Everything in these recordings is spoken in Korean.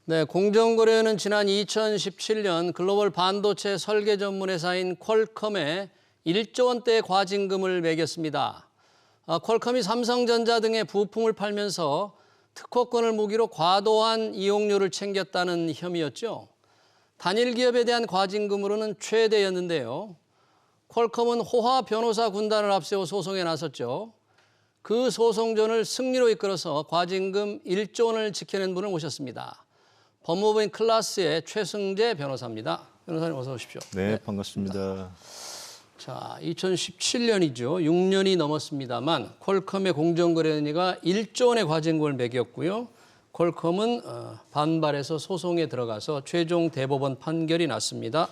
네, 공정거래위는 지난 2017년 글로벌 반도체 설계 전문 회사인 퀄컴에 1조 원대의 과징금을 매겼습니다. 퀄컴이 삼성전자 등의 부품을 팔면서 특허권을 무기로 과도한 이용료를 챙겼다는 혐의였죠. 단일 기업에 대한 과징금으로는 최대였는데요. 퀄컴은 호화 변호사 군단을 앞세워 소송에 나섰죠. 그 소송전을 승리로 이끌어서 과징금 1조 원을 지켜낸 분을 모셨습니다. 법무부인 클라스의 최승재 변호사입니다. 변호사님 어서 오십시오. 네, 반갑습니다. 자, 2017년이죠. 6년이 넘었습니다만 퀄컴의 공정거래위가 1조 원의 과징금을 매겼고요. 퀄컴은 반발해서 소송에 들어가서 최종 대법원 판결이 났습니다.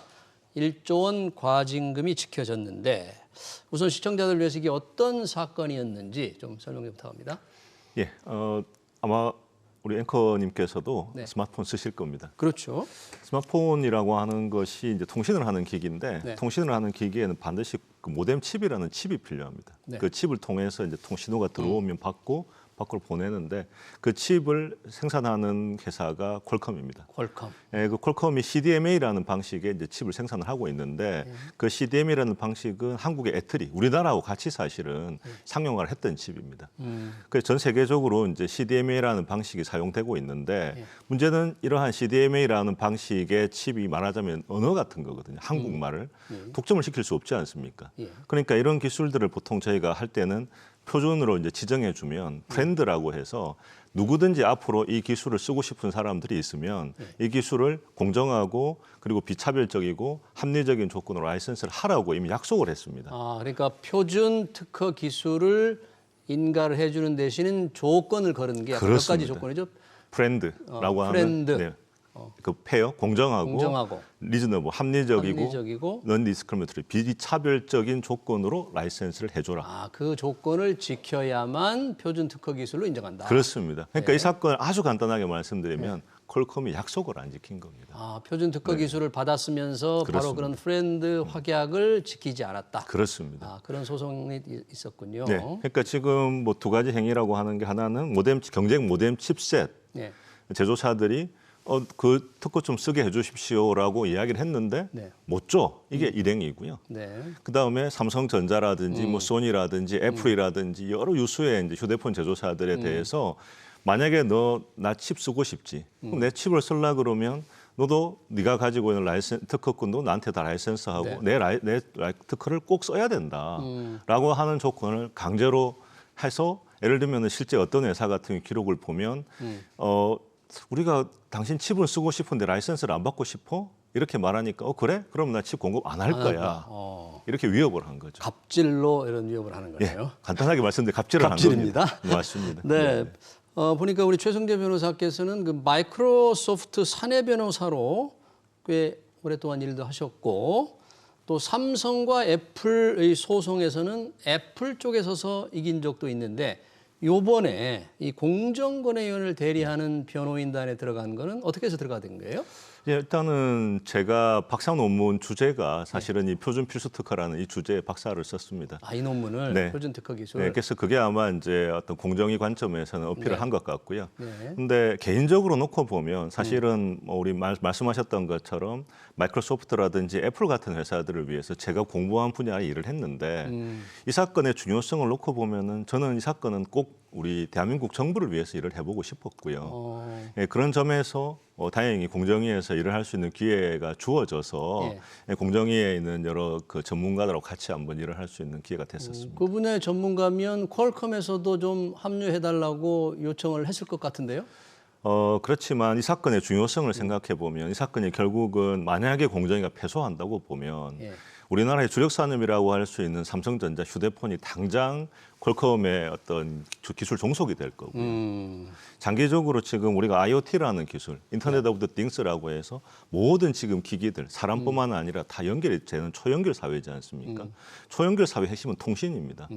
1조 원 과징금이 지켜졌는데 우선 시청자들 위해서 이게 어떤 사건이었는지 좀 설명 좀 부탁합니다. 예, 아마 우리 앵커님께서도 네. 스마트폰 쓰실 겁니다. 그렇죠. 스마트폰이라고 하는 것이 이제 통신을 하는 기기인데 네. 통신을 하는 기기에는 반드시 그 모뎀 칩이라는 칩이 필요합니다. 네. 그 칩을 통해서 이제 신호가 들어오면 받고 밖으로 보내는데 그 칩을 생산하는 회사가 퀄컴입니다. 퀄컴. 예, 그 퀄컴이 CDMA라는 방식의 이제 칩을 생산을 하고 있는데 그 CDMA라는 방식은 한국의 애틀이 우리나라하고 같이 사실은 상용화를 했던 칩입니다. 그래서 전 세계적으로 이제 CDMA라는 방식이 사용되고 있는데 문제는 이러한 CDMA라는 방식의 칩이 말하자면 언어 같은 거거든요. 한국말을 독점을 시킬 수 없지 않습니까? 그러니까 이런 기술들을 보통 저희가 할 때는 표준으로 이제 지정해주면 프렌드라고 해서 누구든지 앞으로 이 기술을 쓰고 싶은 사람들이 있으면 이 기술을 공정하고 그리고 비차별적이고 합리적인 조건으로 라이선스를 하라고 이미 약속을 했습니다. 아, 그러니까 표준 특허 기술을 인가를 해주는 대신은 조건을 거는 게 몇 가지 조건이죠? 프렌드라고 프렌드. 하는 네. 그 페어 공정하고 리즈너블 합리적이고 넌 디스크리미네이터리 비차별적인 조건으로 라이센스를 해줘라. 아, 그 조건을 지켜야만 표준 특허 기술로 인정한다. 그렇습니다. 그러니까 이 사건을 아주 간단하게 말씀드리면 퀄컴이 약속을 안 지킨 겁니다. 아, 표준 특허 기술을 받았으면서 그렇습니다. 바로 그런 프렌드 확약을 지키지 않았다. 그렇습니다. 아, 그런 소송이 있었군요. 네. 그러니까 지금 뭐 두 가지 행위라고 하는 게 하나는 경쟁 모뎀 칩셋 네. 제조사들이 그 특허 좀 쓰게 해주십시오라고 이야기를 했는데 못 줘. 이게 일행이고요. 네. 그다음에 삼성전자라든지 뭐 소니라든지 애플이라든지 여러 유수의 이제 휴대폰 제조사들에 대해서 만약에 너 나 칩 쓰고 싶지. 그럼 내 칩을 쓰려 그러면 너도 네가 가지고 있는 특허권도 나한테 다 라이센스하고 내 특허를 꼭 써야 된다라고 하는 조건을 강제로 해서 예를 들면 실제 어떤 회사 같은 기록을 보면 우리가 당신 칩을 쓰고 싶은데 라이센스를 안 받고 싶어? 이렇게 말하니까 그래? 그럼 나 칩 공급 안 할 거야. 이렇게 위협을 한 거죠. 갑질로 이런 위협을 하는 거네요. 간단하게 말씀드리면 갑질을 갑질입니다. 한 겁니다. 맞습니다. 네. 보니까 우리 최승재 변호사께서는 그 마이크로소프트 사내 변호사로 꽤 오랫동안 일도 하셨고 또 삼성과 애플의 소송에서는 애플 쪽에 서서 이긴 적도 있는데 요번에 이 공정거래위원을 대리하는 변호인단에 들어간 거는 어떻게 해서 들어가게 된 거예요? 예, 일단은 제가 박사 논문 주제가 사실은 이 표준 필수 특허라는 이 주제에 박사를 썼습니다. 아, 이 논문을 표준 특허 기술. 네, 그래서 그게 아마 이제 어떤 공정위 관점에서는 어필을 한 것 같고요. 네. 근데 개인적으로 놓고 보면 사실은 뭐 우리 말씀하셨던 것처럼 마이크로소프트라든지 애플 같은 회사들을 위해서 제가 공부한 분야의 일을 했는데 이 사건의 중요성을 놓고 보면은 저는 이 사건은 꼭 우리 대한민국 정부를 위해서 일을 해보고 싶었고요. 예, 그런 점에서 다행히 공정위에서 일을 할 수 있는 기회가 주어져서 공정위에 있는 여러 그 전문가들하고 같이 한번 일을 할 수 있는 기회가 됐었습니다. 그 분야의 전문가면 퀄컴에서도 좀 합류해달라고 요청을 했을 것 같은데요? 그렇지만 이 사건의 중요성을 생각해 보면 이 사건이 결국은 만약에 공정위가 패소한다고 보면 우리나라의 주력 산업이라고 할 수 있는 삼성전자 휴대폰이 당장 퀄컴의 어떤 기술 종속이 될 거고요. 장기적으로 지금 우리가 IoT라는 기술, 인터넷 오브 더 띵스라고 해서 모든 지금 기기들, 사람뿐만 아니라 다 연결이 되는 초연결 사회지 않습니까? 초연결 사회 핵심은 통신입니다.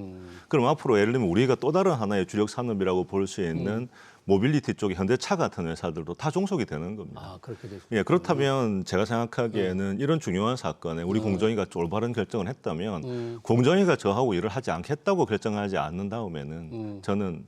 그럼 앞으로 예를 들면 우리가 또 다른 하나의 주력 산업이라고 볼 수 있는 모빌리티 쪽의 현대차 같은 회사들도 다 종속이 되는 겁니다. 아, 그렇게 됐군요. 예, 그렇다면 제가 생각하기에는 이런 중요한 사건에 우리 공정위가 올바른 결정을 했다면 공정위가 저하고 일을 하지 않겠다고 결정하지 않는 다음에는 저는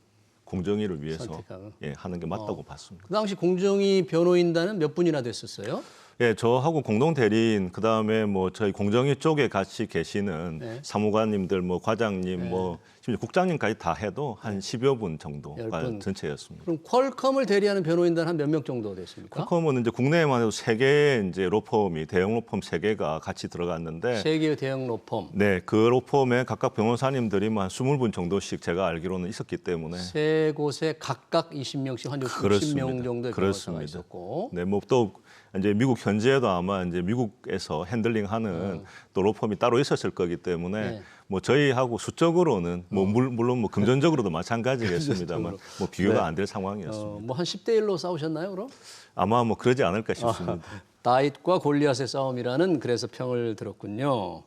공정위를 위해서 선택하고. 하는 게 맞다고 봤습니다. 그 당시 공정위 변호인단은 몇 분이나 됐었어요? 예, 저하고 공동 대리인 그다음에 뭐 저희 공정위 쪽에 같이 계시는 네. 사무관님들, 뭐 과장님, 뭐 심지어 국장님까지 다 해도 한 10여 분 정도가 10분. 전체였습니다. 그럼 퀄컴을 대리하는 변호인단 한 몇 명 정도 됐습니까? 퀄컴은 이제 국내에만 해도 3개의 이제 로펌이 대형 로펌 3개가 같이 들어갔는데 세계의 대형 로펌. 네, 그 로펌에 각각 변호사님들이 한 20분 정도씩 제가 알기로는 있었기 때문에 세 곳에 각각 20명씩 한 60명 정도의 변호사가 있었고. 네, 뭐 또 이제 미국 현지에도 아마 이제 미국에서 핸들링하는 또 로펌이 따로 있었을 거기 때문에 네. 뭐 저희하고 수적으로는 뭐 물론 뭐 금전적으로도 마찬가지겠습니다만 뭐 비교가 네. 안 될 상황이었습니다. 뭐 한 10대 1로 싸우셨나요, 그럼? 아마 뭐 그러지 않을까 싶습니다. 다윗과 골리앗의 싸움이라는 그래서 평을 들었군요.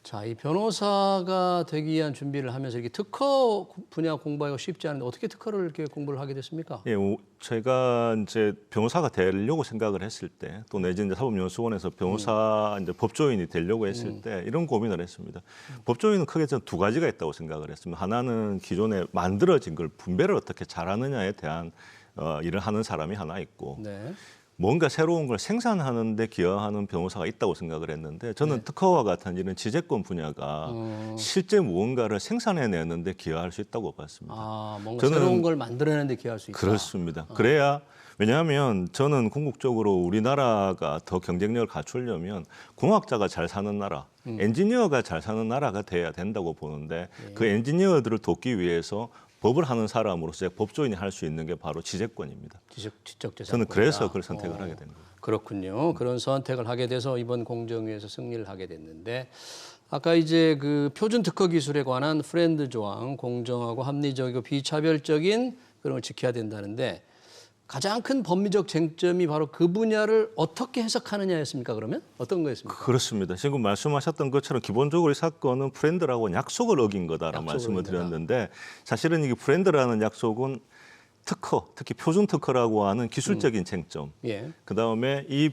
자, 이 변호사가 되기 위한 준비를 하면서 이렇게 특허 분야 공부하기가 쉽지 않은데 어떻게 특허를 이렇게 공부를 하게 됐습니까? 예, 제가 이제 변호사가 되려고 생각을 했을 때, 또 내지 이제 사법연수원에서 변호사 이제 법조인이 되려고 했을 때 이런 고민을 했습니다. 법조인은 크게 저는 두 가지가 있다고 생각을 했습니다. 하나는 기존에 만들어진 걸 분배를 어떻게 잘하느냐에 대한 일을 하는 사람이 하나 있고, 네. 뭔가 새로운 걸 생산하는 데 기여하는 변호사가 있다고 생각을 했는데 저는 특허와 같은 이런 지재권 분야가 실제 무언가를 생산해내는 데 기여할 수 있다고 봤습니다. 아, 뭔가 저는 새로운 걸 만들어내는 데 기여할 수 있다. 그렇습니다. 그래야 왜냐하면 저는 궁극적으로 우리나라가 더 경쟁력을 갖추려면 공학자가 잘 사는 나라, 엔지니어가 잘 사는 나라가 돼야 된다고 보는데 그 엔지니어들을 돕기 위해서 법을 하는 사람으로서 법조인이 할 수 있는 게 바로 지재권입니다. 지적재산권이다. 저는 그래서 그걸 선택을 하게 된 거예요. 그렇군요. 그런 선택을 하게 돼서 이번 공정위에서 승리를 하게 됐는데 아까 이제 그 표준 특허 기술에 관한 프렌드 조항, 공정하고 합리적이고 비차별적인 그런 걸 지켜야 된다는데 가장 큰 법리적 쟁점이 바로 그 분야를 어떻게 해석하느냐였습니까? 그러면 어떤 거였습니까? 그렇습니다. 지금 말씀하셨던 것처럼 기본적으로 이 사건은 프렌드라고 약속을 어긴 거다라고 말씀을 드렸는데 사실은 이게 프렌드라는 약속은 특허, 특히 표준 특허라고 하는 기술적인 쟁점. 예. 그다음에 이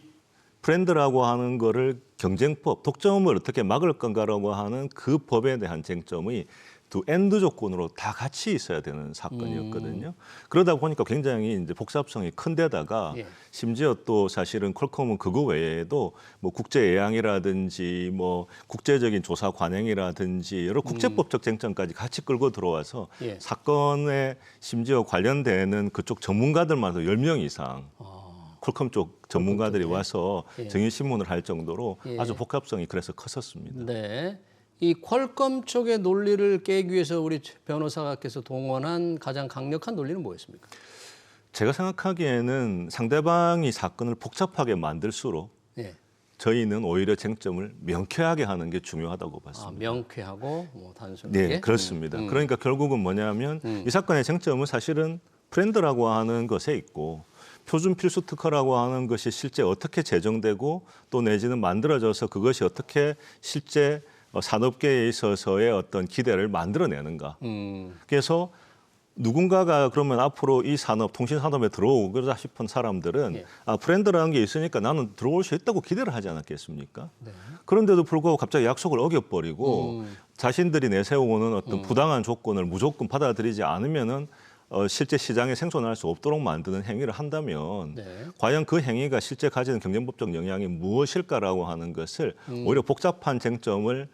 브랜드라고 하는 거를 경쟁법, 독점을 어떻게 막을 건가라고 하는 그 법에 대한 쟁점이 두 엔드 조건으로 다 같이 있어야 되는 사건이었거든요. 그러다 보니까 굉장히 이제 복잡성이 큰 데다가 예. 심지어 또 사실은 퀄컴은 그거 외에도 뭐 국제 예양이라든지 뭐 국제적인 조사 관행이라든지 여러 국제법적 쟁점까지 같이 끌고 들어와서 예. 사건에 심지어 관련되는 그쪽 전문가들만 10명 이상 퀄컴 쪽 전문가들이 와서 예. 증인 신문을 할 정도로 예. 아주 복합성이 그래서 컸었습니다. 네. 이 퀄컴 쪽의 논리를 깨기 위해서 우리 변호사께서 동원한 가장 강력한 논리는 뭐였습니까? 제가 생각하기에는 상대방이 사건을 복잡하게 만들수록 예. 저희는 오히려 쟁점을 명쾌하게 하는 게 중요하다고 봤습니다. 아, 명쾌하고 뭐 단순하게. 네, 그렇습니다. 그러니까 결국은 뭐냐면 이 사건의 쟁점은 사실은 브랜드라고 하는 것에 있고 표준 필수 특허라고 하는 것이 실제 어떻게 제정되고 또 내지는 만들어져서 그것이 어떻게 실제 산업계에 있어서의 어떤 기대를 만들어내는가. 그래서 누군가가 그러면 앞으로 이 산업, 통신 산업에 들어오고자 싶은 사람들은 예. 아, 브랜드라는 게 있으니까 나는 들어올 수 있다고 기대를 하지 않았겠습니까? 네. 그런데도 불구하고 갑자기 약속을 어겨버리고 자신들이 내세우는 어떤 부당한 조건을 무조건 받아들이지 않으면은 실제 시장에 생존할 수 없도록 만드는 행위를 한다면 네. 과연 그 행위가 실제 가지는 경쟁법적 영향이 무엇일까라고 하는 것을 오히려 복잡한 쟁점을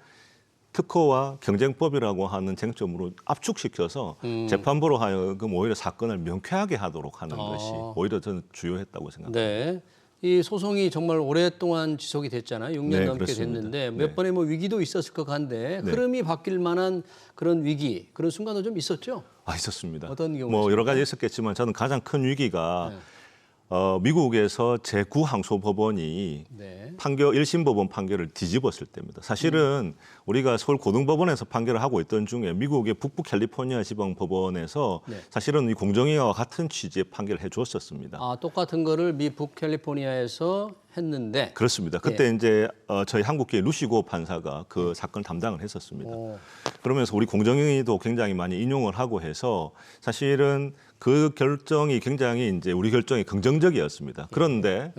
특허와 경쟁법이라고 하는 쟁점으로 압축시켜서 재판부로 하여금 오히려 사건을 명쾌하게 하도록 하는 것이 오히려 저는 주요했다고 생각합니다. 네. 이 소송이 정말 오랫동안 지속이 됐잖아요. 6년 네, 넘게 그렇습니다. 됐는데 네. 몇 번의 뭐 위기도 있었을 것 같은데 흐름이 바뀔 만한 그런 위기, 그런 순간도 좀 있었죠? 아, 있었습니다. 어떤 경우가 뭐 여러 가지 있었겠지만 저는 가장 큰 위기가 미국에서 제9항소법원이 네. 1심 법원 판결을 뒤집었을 때입니다. 사실은 우리가 서울 고등법원에서 판결을 하고 있던 중에 미국의 북부 캘리포니아 지방 법원에서 네. 사실은 이 공정위와 같은 취지의 판결을 해줬었습니다. 아, 똑같은 거를 미 북캘리포니아에서 했는데 그렇습니다. 그때 이제 저희 한국계 루시고 판사가 그 사건을 담당을 했었습니다. 그러면서 우리 공정위도 굉장히 많이 인용을 하고 해서 사실은 그 결정이 굉장히 이제 우리 결정이 긍정적이었습니다. 그런데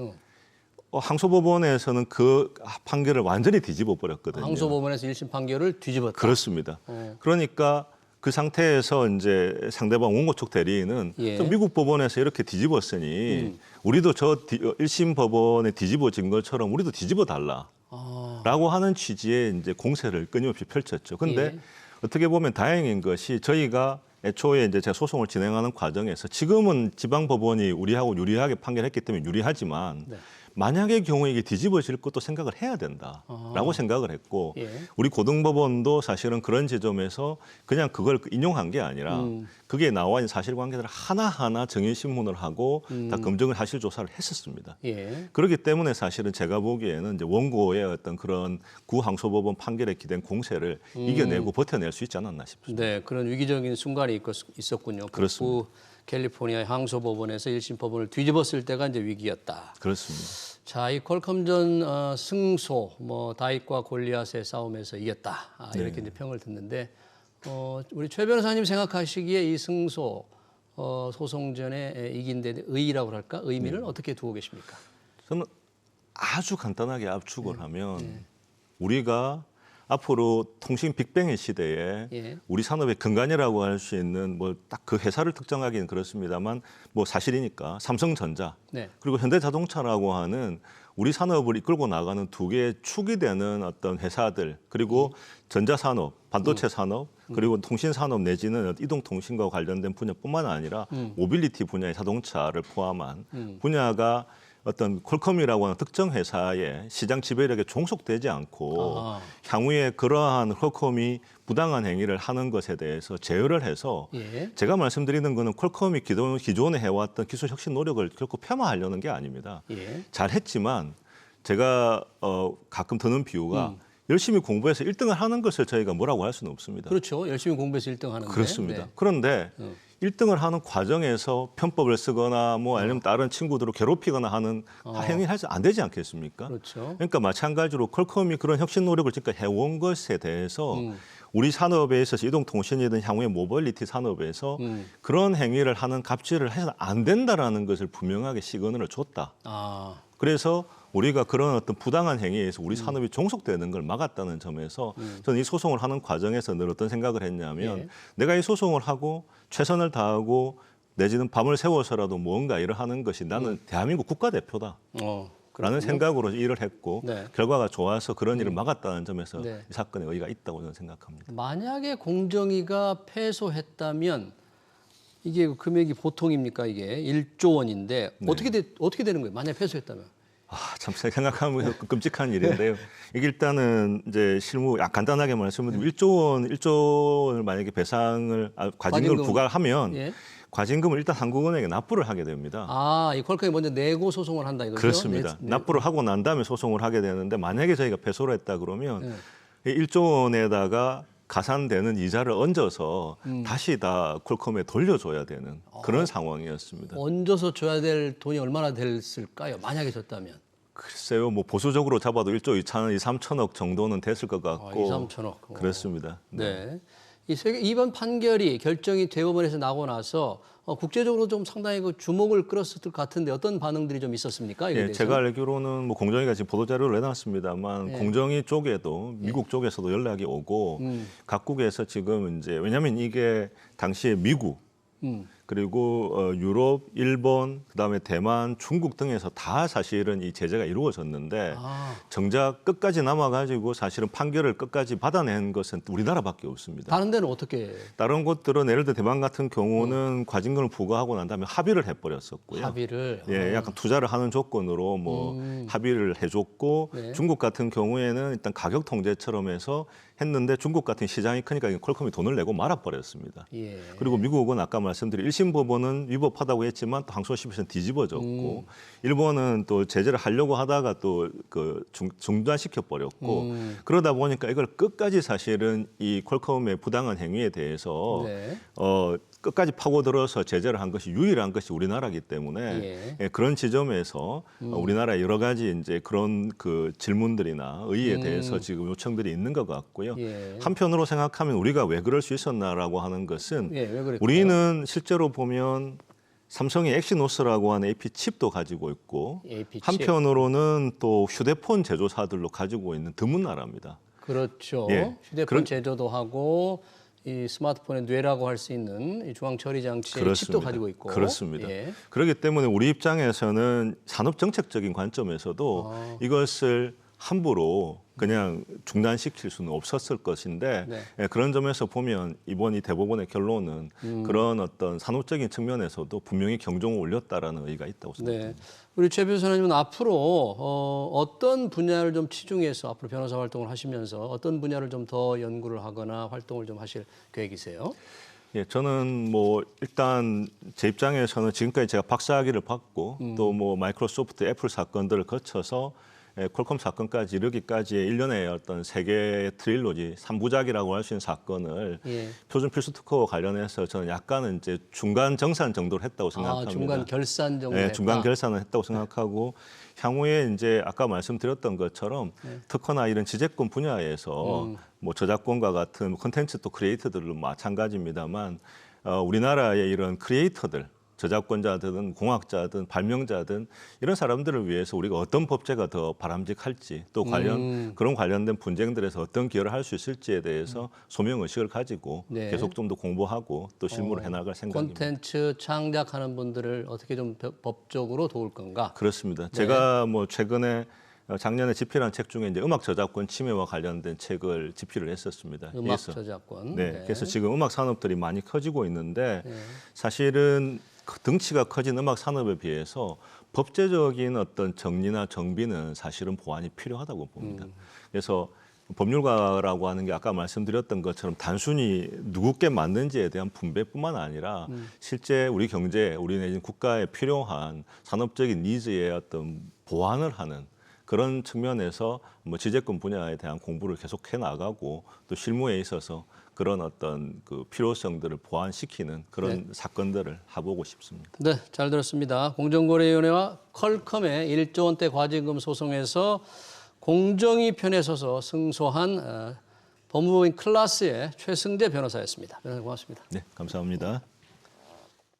항소법원에서는 그 판결을 완전히 뒤집어 버렸거든요. 항소법원에서 1심 판결을 뒤집었다. 그렇습니다. 그러니까 그 상태에서 이제 상대방 원고 측 대리인은 예. 저 미국 법원에서 이렇게 뒤집었으니 우리도 저 1심 법원에 뒤집어진 것처럼 우리도 뒤집어 달라라고 하는 취지의 이제 공세를 끊임없이 펼쳤죠. 근데 예. 어떻게 보면 다행인 것이 저희가 애초에 이제 제가 소송을 진행하는 과정에서 지금은 지방 법원이 우리하고 유리하게 판결했기 때문에 유리하지만 네. 만약의 경우에 이게 뒤집어질 것도 생각을 해야 된다라고 생각을 했고 예. 우리 고등법원도 사실은 그런 지점에서 그냥 그걸 인용한 게 아니라 그게 나와 있는 사실관계들을 하나하나 정인신문을 하고 다 검증을 사실 조사를 했었습니다. 예. 그렇기 때문에 사실은 제가 보기에는 이제 원고의 어떤 그런 구항소법원 판결에 기댄 공세를 이겨내고 버텨낼 수 있지 않았나 싶습니다. 네, 그런 위기적인 순간이 있었군요. 그렇습니다. 북부 캘리포니아 항소법원에서 1심 법원을 뒤집었을 때가 이제 위기였다. 그렇습니다. 자, 이 퀄컴전 승소, 뭐 다윗과 골리앗의 싸움에서 이겼다. 이렇게 이제 평을 듣는데, 우리 최 변호사님 생각하시기에 이 승소 소송전에 이긴 데 의의라고 할까? 의미를 어떻게 두고 계십니까? 저는 아주 간단하게 압축을 하면 우리가 앞으로 통신 빅뱅의 시대에 예. 우리 산업의 근간이라고 할 수 있는 뭐 딱 그 회사를 특정하기는 그렇습니다만 뭐 사실이니까 삼성전자 네. 그리고 현대자동차라고 하는 우리 산업을 이끌고 나가는 두 개의 축이 되는 어떤 회사들 그리고 전자산업, 반도체 산업 그리고 통신산업 내지는 이동통신과 관련된 분야뿐만 아니라 모빌리티 분야의 자동차를 포함한 분야가 어떤 퀄컴이라고 하는 특정 회사의 시장 지배력에 종속되지 않고 향후에 그러한 퀄컴이 부당한 행위를 하는 것에 대해서 제어를 해서 예. 제가 말씀드리는 거는 퀄컴이 기존에 해왔던 기술 혁신 노력을 결코 폄하하려는 게 아닙니다. 예. 잘했지만 제가 가끔 드는 비유가 열심히 공부해서 1등을 하는 것을 저희가 뭐라고 할 수는 없습니다. 그렇죠. 열심히 공부해서 1등 하는데. 그렇습니다. 네. 그런데 1등을 하는 과정에서 편법을 쓰거나 뭐 아니면 다른 친구들을 괴롭히거나 하는 행위를 해서 안 되지 않겠습니까? 그렇죠. 그러니까 마찬가지로 퀄컴이 그런 혁신 노력을 지금까지 해온 것에 대해서 우리 산업에 있어서 이동통신이든 향후의 모빌리티 산업에서 그런 행위를 하는 갑질을 해서는 안 된다라는 것을 분명하게 시그널을 줬다. 아, 그래서 우리가 그런 어떤 부당한 행위에 의해서 우리 산업이 종속되는 걸 막았다는 점에서 저는 이 소송을 하는 과정에서 늘 어떤 생각을 했냐면 예. 내가 이 소송을 하고 최선을 다하고 내지는 밤을 새워서라도 뭔가 일을 하는 것이 나는 대한민국 국가대표다. 라는 그렇군요. 생각으로 일을 했고 네. 결과가 좋아서 그런 일을 막았다는 점에서 네. 이 사건에 의의가 있다고 저는 생각합니다. 만약에 공정위가 패소했다면 이게 금액이 보통입니까? 이게 1조 원인데 네. 어떻게 되는 거예요? 만약에 패소했다면? 참 생각하면 끔찍한 일인데요. 이게 일단은 이제 실무 간단하게 말씀드리면 1조 원을 만약에 배상을 과징금을 부과하면 예. 과징금을 일단 한국은행에 납부를 하게 됩니다. 아, 이 퀄컴이 먼저 내고 소송을 한다 이거죠? 그렇습니다. 납부를 하고 난 다음에 소송을 하게 되는데 만약에 저희가 패소를 했다 그러면 이 1조 원에다가 가산되는 이자를 얹어서 다시 다 퀄컴에 돌려줘야 되는 그런 상황이었습니다. 얹어서 줘야 될 돈이 얼마나 됐을까요? 만약에 줬다면? 글쎄요, 뭐 보수적으로 잡아도 1조 2천억, 2, 3천억 정도는 됐을 것 같고 2, 3천억. 그렇습니다. 네. 이번 판결이 결정이 대법원에서 나고 나서 국제적으로 좀 상당히 그 주목을 끌었을 것 같은데 어떤 반응들이 좀 있었습니까? 이거에 예, 대해서? 제가 알기로는 뭐 공정위가 지금 보도 자료를 내놨습니다만 공정위 쪽에도 미국 쪽에서도 연락이 오고 각국에서 지금 이제 왜냐하면 이게 당시에 미국 그리고 유럽, 일본, 그다음에 대만, 중국 등에서 다 사실은 이 제재가 이루어졌는데 정작 끝까지 남아가지고 사실은 판결을 끝까지 받아낸 것은 우리나라밖에 없습니다. 다른 데는 어떻게? 다른 곳들은 예를 들어 대만 같은 경우는 과징금을 부과하고 난 다음에 합의를 해버렸었고요. 합의를? 예, 약간 투자를 하는 조건으로 뭐 합의를 해줬고 네. 중국 같은 경우에는 일단 가격 통제처럼 해서 했는데 중국 같은 시장이 크니까 퀄컴이 돈을 내고 말아버렸습니다. 예. 그리고 미국은 아까 말씀드린 1심 법원은 위법하다고 했지만 또 항소심에서는 뒤집어졌고 일본은 또 제재를 하려고 하다가 또 그 중단시켜 버렸고 그러다 보니까 이걸 끝까지 사실은 이 퀄컴의 부당한 행위에 대해서 네. 끝까지 파고들어서 제재를 한 것이 유일한 것이 우리나라이기 때문에 예, 그런 지점에서 우리나라 여러 가지 이제 그런 그 질문들이나 의의에 대해서 지금 요청들이 있는 것 같고요. 예. 한편으로 생각하면 우리가 왜 그럴 수 있었나라고 하는 것은 예, 왜 그럴까요? 우리는 실제로 보면 삼성의 엑시노스라고 하는 AP 칩도 가지고 있고 AP 칩. 한편으로는 또 휴대폰 제조사들로 가지고 있는 드문 나라입니다. 그렇죠. 예. 휴대폰 그런- 제조도 하고 이 스마트폰의 뇌라고 할 수 있는 이 중앙 처리 장치의 그렇습니다. 칩도 가지고 있고. 그렇습니다. 예. 그렇기 때문에 우리 입장에서는 산업 정책적인 관점에서도 이것을 함부로 그냥 중단시킬 수는 없었을 것인데 네. 예, 그런 점에서 보면 이번 이 대법원의 결론은 그런 어떤 산업적인 측면에서도 분명히 경종을 울렸다라는 의의가 있다고 생각합니다. 네. 우리 최 변호사님은 앞으로 어떤 분야를 좀 치중해서 앞으로 변호사 활동을 하시면서 어떤 분야를 좀 더 연구를 하거나 활동을 좀 하실 계획이세요? 예, 저는 뭐 일단 제 입장에서는 지금까지 제가 박사학위를 받고 또 뭐 마이크로소프트, 애플 사건들을 거쳐서 퀄컴 사건까지 이르기까지의 일련의 어떤 세계 트릴로지 3부작이라고 할 수 있는 사건을 예. 표준 필수 특허와 관련해서 저는 약간은 이제 중간 정산 정도를 했다고 생각합니다. 중간 결산 정도 네, 했다. 중간 결산을 했다고 생각하고 향후에 이제 아까 말씀드렸던 것처럼 특허나 이런 지재권 분야에서 뭐 저작권과 같은 콘텐츠 또 크리에이터들도 마찬가지입니다만 우리나라의 이런 크리에이터들 저작권자든 공학자든 발명자든 이런 사람들을 위해서 우리가 어떤 법제가 더 바람직할지 또 그런 관련된 분쟁들에서 어떤 기여를 할 수 있을지에 대해서 소명 의식을 가지고 네. 계속 좀 더 공부하고 또 실무를 해나갈 생각입니다. 콘텐츠 창작하는 분들을 어떻게 좀 법적으로 도울 건가? 그렇습니다. 제가 뭐 최근에 작년에 집필한 책 중에 이제 음악 저작권 침해와 관련된 책을 집필을 했었습니다. 음악 저작권. 네, 그래서 지금 음악 산업들이 많이 커지고 있는데 사실은 덩치가 커진 음악 산업에 비해서 법제적인 어떤 정리나 정비는 사실은 보완이 필요하다고 봅니다. 그래서 법률가라고 하는 게 아까 말씀드렸던 것처럼 단순히 누구께 맞는지에 대한 분배뿐만 아니라 실제 우리 경제, 우리 내지는 국가에 필요한 산업적인 니즈의 어떤 보완을 하는 그런 측면에서 뭐 지재권 분야에 대한 공부를 계속해 나가고 또 실무에 있어서 그런 어떤 그 필요성들을 보완시키는 그런 사건들을 해보고 싶습니다. 네, 잘 들었습니다. 공정거래위원회와 퀄컴의 1조 원대 과징금 소송에서 공정위 편에 서서 승소한 법무법인 클라스의 최승재 변호사였습니다. 변호사님 고맙습니다. 네, 감사합니다.